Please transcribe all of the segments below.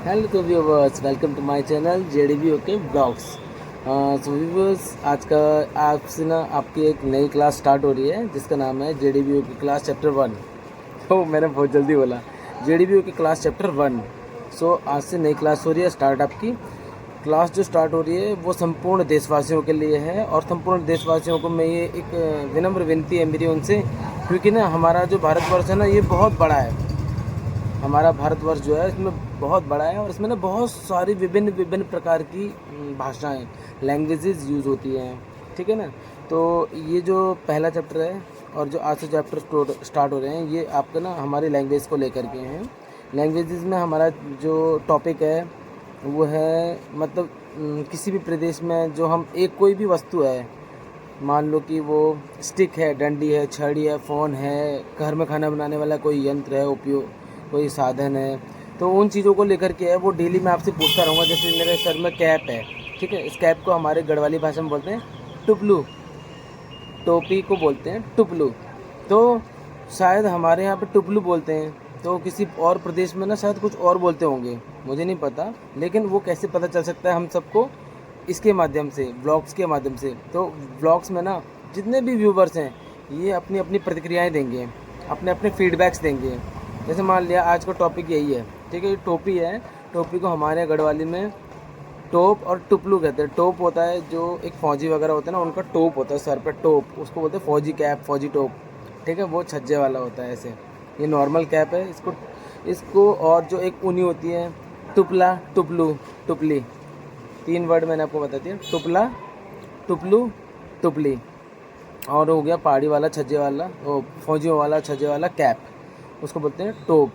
Hello तो viewers, welcome to my channel JDB okay blogs. So viewers, आज का आपसे ना आपकी एक नई क्लास स्टार्ट हो रही है जिसका नाम है जेडीबी ओके क्लास चैप्टर 1। तो मैंने बहुत जल्दी बोला, जेडीबी ओके क्लास चैप्टर 1। सो आज से नई क्लास हो रही है स्टार्ट। आपकी क्लास जो स्टार्ट हो रही है वो संपूर्ण देशवासियों के लिए है, और संपूर्ण देशवासियों को मैं ये एक विनम्र विनती है मेरी उनसे, क्योंकि ना हमारा जो भारतवर्ष है ना ये बहुत बड़ा है। हमारा भारतवर्ष जो है इसमें बहुत बड़ा है, और इसमें ना बहुत सारी विभिन्न विभिन्न प्रकार की भाषाएं, लैंग्वेजेस यूज़ होती हैं। ठीक है ना। तो ये जो पहला चैप्टर है और जो आज से चैप्टर स्टार्ट हो रहे हैं ये आपका ना हमारी लैंग्वेज को लेकर के हैं। लैंग्वेजेस में हमारा जो टॉपिक है वो है मतलब किसी भी प्रदेश में जो हम एक कोई भी वस्तु है, मान लो कि वो स्टिक है, डंडी है, छड़ी है, फ़ोन है, घर में खाना बनाने वाला कोई यंत्र है, उपयोग कोई साधन है, तो उन चीज़ों को लेकर के है वो डेली मैं आपसे पूछता रहूँगा। जैसे मेरे सर में कैप है, ठीक है, इस कैप को हमारे गढ़वाली भाषा में बोलते हैं टुपलू, टोपी को बोलते हैं टुपलू। तो शायद हमारे यहाँ पे टुपलू बोलते हैं, तो किसी और प्रदेश में ना शायद कुछ और बोलते होंगे, मुझे नहीं पता। लेकिन वो कैसे पता चल सकता है हम सबको? इसके माध्यम से, ब्लॉग्स के माध्यम से। तो ब्लॉग्स में ना जितने भी व्यूवर्स हैं ये अपनी अपनी प्रतिक्रियाएं देंगे, अपने अपने फीडबैक्स देंगे। जैसे मान लिया आज का टॉपिक यही है, ठीक है, ये टोपी है। टोपी को हमारे गढ़वाली में टोप और टुपलू कहते हैं। टोप होता है जो एक फौजी वगैरह होता है ना, उनका टोप होता है सर पे, टोप उसको बोलते हैं फौजी कैप, फौजी टोप। ठीक है, वो छज्जे वाला होता है। ऐसे ये नॉर्मल कैप है। इसको और जो एक ऊनी होती है टुपला, टुपलू, टुपली, 3 वर्ड मैंने आपको बता दिया, टुपला, टुपलू, टुपली। और हो गया पहाड़ी वाला छज्जे वाला, वो फौजियों वाला छज्जे वाला कैप, उसको बोलते हैं टोप।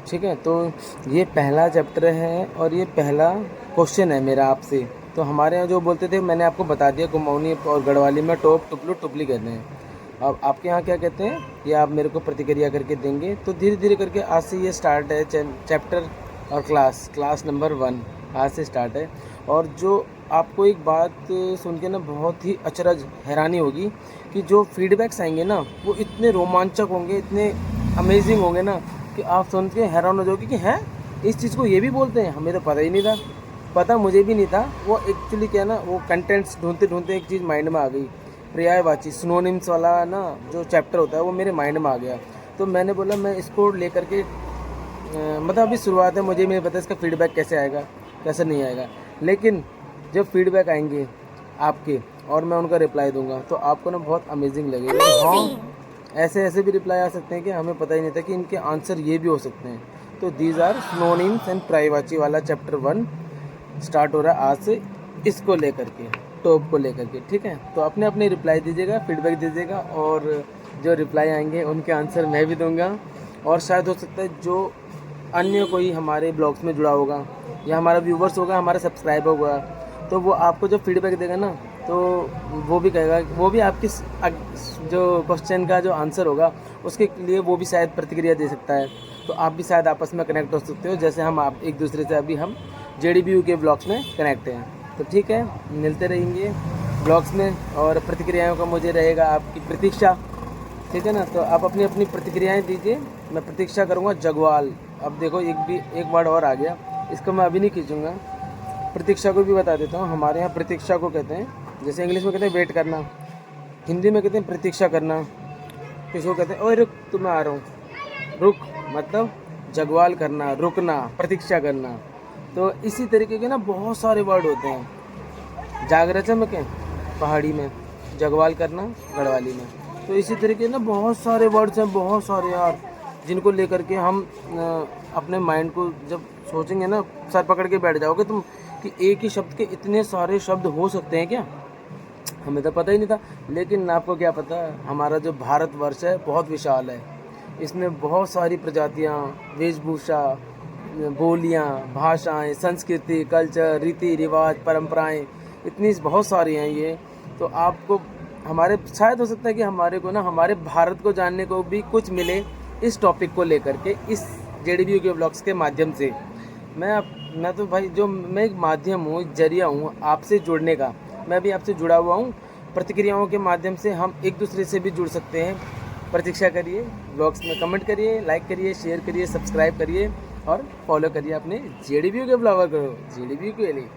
ठीक है, तो ये पहला चैप्टर है और ये पहला क्वेश्चन है मेरा आपसे। तो हमारे यहाँ जो बोलते थे मैंने आपको बता दिया, कुमाऊनी और गढ़वाली में टोप, टुपलू, टुपली कहते हैं। अब आपके यहाँ क्या कहते हैं ये आप मेरे को प्रतिक्रिया करके देंगे। तो धीरे धीरे करके आज से ये स्टार्ट है चैप्टर और क्लास नंबर 1 आज से स्टार्ट है। और जो आपको एक बात सुन के ना बहुत ही अचरज हैरानी होगी कि जो फीडबैक्स आएंगे ना वो इतने रोमांचक होंगे, इतने अमेजिंग होंगे ना कि आप सुन के हैरान हो जाओगे कि हैं इस चीज़ को ये भी बोलते हैं, हमें तो पता ही नहीं था। पता मुझे भी नहीं था। वो एक्चुअली क्या ना, वो कंटेंट्स ढूंढते ढूंढते एक चीज़ माइंड में आ गई, पर्यायवाची सिनोनिम्स वाला ना जो चैप्टर होता है वो मेरे माइंड में आ गया। तो मैंने बोला मैं इसको लेकर के मतलब अभी शुरुआत है, मुझे नहीं पता इसका फीडबैक कैसे आएगा कैसे नहीं आएगा, लेकिन जब फीडबैक आएंगे आपके और मैं उनका रिप्लाई दूंगा तो आपको ना बहुत अमेजिंग लगेगा। हाँ, ऐसे ऐसे भी रिप्लाई आ सकते हैं कि हमें पता ही नहीं था कि इनके आंसर ये भी हो सकते हैं। तो दीज आर सिनोनिम्स एंड पर्यायवाची वाला चैप्टर 1 स्टार्ट हो रहा है आज से, इसको लेकर के, टॉप को लेकर के। ठीक है, तो अपने अपने रिप्लाई दीजिएगा, फीडबैक दीजिएगा, और जो रिप्लाई आएंगे उनके आंसर मैं भी दूंगा। और शायद हो सकता है जो अन्य कोई हमारे ब्लॉग्स में जुड़ा होगा या हमारा व्यूवर्स होगा, हमारा सब्सक्राइबर होगा, तो वो आपको जो फीडबैक देगा ना तो वो भी कहेगा, वो भी आपकी जो क्वेश्चन का जो आंसर होगा उसके लिए वो भी शायद प्रतिक्रिया दे सकता है। तो आप भी शायद आपस में कनेक्ट हो सकते हो, जैसे हम आप एक दूसरे से अभी हम जेडीबीयू के ब्लॉग्स में कनेक्ट हैं। तो ठीक है, मिलते रहेंगे ब्लॉग्स में, और प्रतिक्रियाओं का मुझे रहेगा आपकी प्रतीक्षा। ठीक है ना, तो आप अपनी अपनी प्रतिक्रियाएं दीजिए, मैं प्रतीक्षा करूँगा। जगवाल, अब देखो एक वर्ड और आ गया, इसको मैं अभी नहीं खींचूँगा, प्रतीक्षा को भी बता देता हूँ। हमारे यहाँ प्रतीक्षा को कहते हैं, जैसे इंग्लिश में कहते हैं वेट करना, हिंदी में कहते हैं प्रतीक्षा करना, किसी को कहते हैं ओए रुक तो मैं आ रहा हूँ। रुक मतलब जगवाल करना, रुकना, प्रतीक्षा करना। तो इसी तरीके के ना बहुत सारे वर्ड होते हैं। जागरचा में क्या, पहाड़ी में, जगवाल करना गढ़वाली में। तो इसी तरीके ना बहुत सारे वर्ड्स हैं, बहुत सारे यार, जिनको लेकर के हम अपने माइंड को जब सोचेंगे ना, सर पकड़ के बैठ जाओगे तुम कि एक ही शब्द के इतने सारे शब्द हो सकते हैं क्या। हमें तो पता ही नहीं था। लेकिन आपको क्या पता, हमारा जो भारतवर्ष है बहुत विशाल है, इसमें बहुत सारी प्रजातियाँ, वेशभूषा, बोलियाँ, भाषाएं, संस्कृति, कल्चर, रीति रिवाज, परंपराएं, इतनी बहुत सारी हैं ये। तो आपको हमारे शायद हो सकता है कि हमारे को ना हमारे भारत को जानने को भी कुछ मिले इस टॉपिक को लेकर के, इस जेडीबीयू के ब्लॉग्स के माध्यम से। मैं तो भाई जो मैं एक माध्यम हूँ, एक जरिया हूँ आपसे जुड़ने का। मैं भी आपसे जुड़ा हुआ हूँ, प्रतिक्रियाओं के माध्यम से हम एक दूसरे से भी जुड़ सकते हैं। प्रतीक्षा करिए, ब्लॉग्स में कमेंट करिए, लाइक करिए, शेयर करिए, सब्सक्राइब करिए, और फॉलो करिए अपने JDBU के ब्लॉगर को, JDBU के लिए।